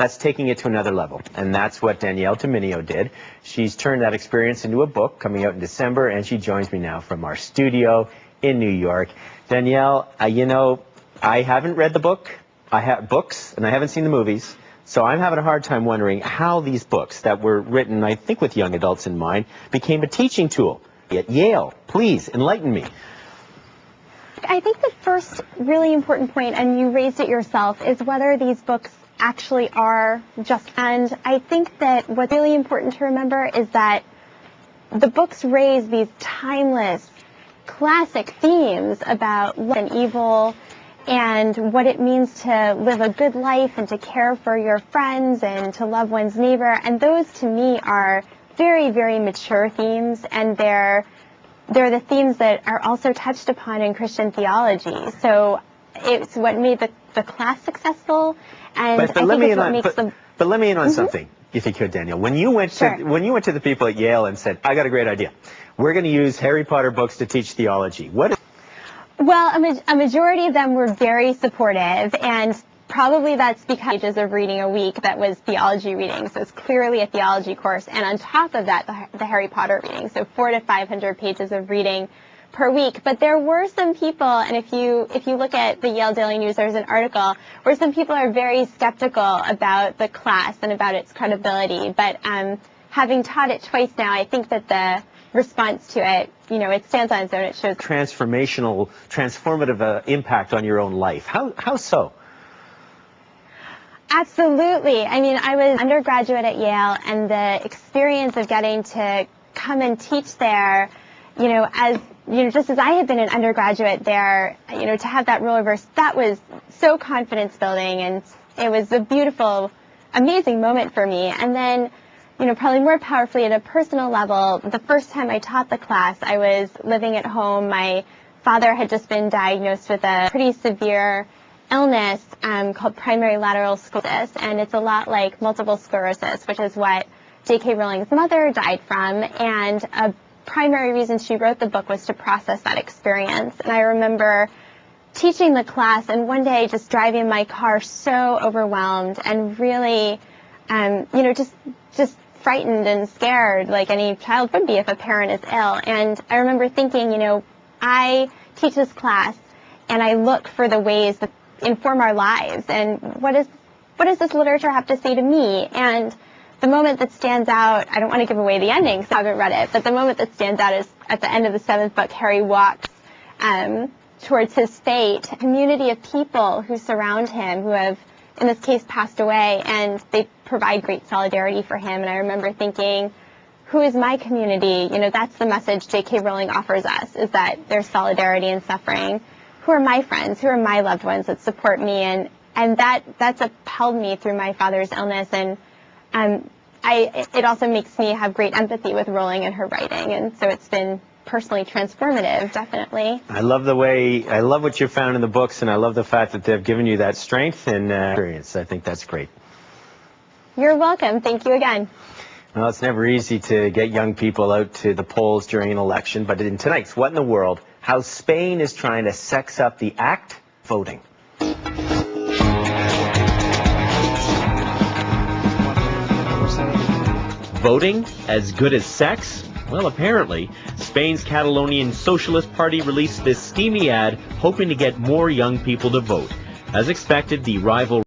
That's taking it to another level, and that's what Danielle Tominio did. She's turned that experience into a book coming out in December, and she joins me now from our studio in New York. Danielle, you know, I haven't read the book. I have books, and I haven't seen the movies. So I'm having a hard time wondering how these books that were written, I think with young adults in mind, became a teaching tool at Yale. Please, enlighten me. I think the first really important point, and you raised it yourself, is whether these books actually are just. And I think that what's really important to remember is that the books raise these timeless, classic themes about good and evil, and what it means to live a good life and to care for your friends and to love one's neighbor. And those, to me, are very, very mature themes, and they're the themes that are also touched upon in Christian theology. So it's what made the class successful, and I think it's what makes them. But let me in on something, if you could, Danielle. When you went to the people at Yale and said, "I got a great idea. We're going to use Harry Potter books to teach theology," what? Well, a majority of them were very supportive, and probably that's because pages of reading a week that was theology reading, so it's clearly a theology course, and on top of that, the Harry Potter reading, so 400 to 500 pages of reading per week. But there were some people, and if you look at the Yale Daily News, there's an article where some people are very skeptical about the class and about its credibility. But having taught it twice now, I think that the response to it, you know, it stands on its own. It shows transformative impact on your own life. How so? Absolutely. I mean, I was undergraduate at Yale, and the experience of getting to come and teach there, you know, just as I had been an undergraduate there, you know, to have that role reversed, that was so confidence building, and it was a beautiful, amazing moment for me. And then, you know, probably more powerfully at a personal level, the first time I taught the class, I was living at home. My father had just been diagnosed with a pretty severe illness called primary lateral sclerosis, and it's a lot like multiple sclerosis, which is what J.K. Rowling's mother died from. And a primary reason she wrote the book was to process that experience. And I remember teaching the class, and one day just driving my car so overwhelmed and really, you know, just frightened and scared like any child would be if a parent is ill. And I remember thinking, you know, I teach this class, and I look for the ways that inform our lives, and what does this literature have to say to me? And the moment that stands out, I don't want to give away the ending because I haven't read it, but the moment that stands out is at the end of the 7th book. Harry walks towards his fate, a community of people who surround him, who have, in this case, passed away, and they provide great solidarity for him. And I remember thinking, who is my community? You know, that's the message J.K. Rowling offers us, is that there's solidarity in suffering. Who are my friends? Who are my loved ones that support me? And that's upheld me through my father's illness. And it also makes me have great empathy with Rowling and her writing. And so it's been personally transformative, definitely. I love what you found in the books, and I love the fact that they've given you that strength and experience. I think that's great. You're welcome. Thank you again. Well, it's never easy to get young people out to the polls during an election, but in tonight's What in the World, how Spain is trying to sex up the act, voting. Voting as good as sex? Well, apparently. Spain's Catalonian Socialist Party released this steamy ad hoping to get more young people to vote. As expected, the rival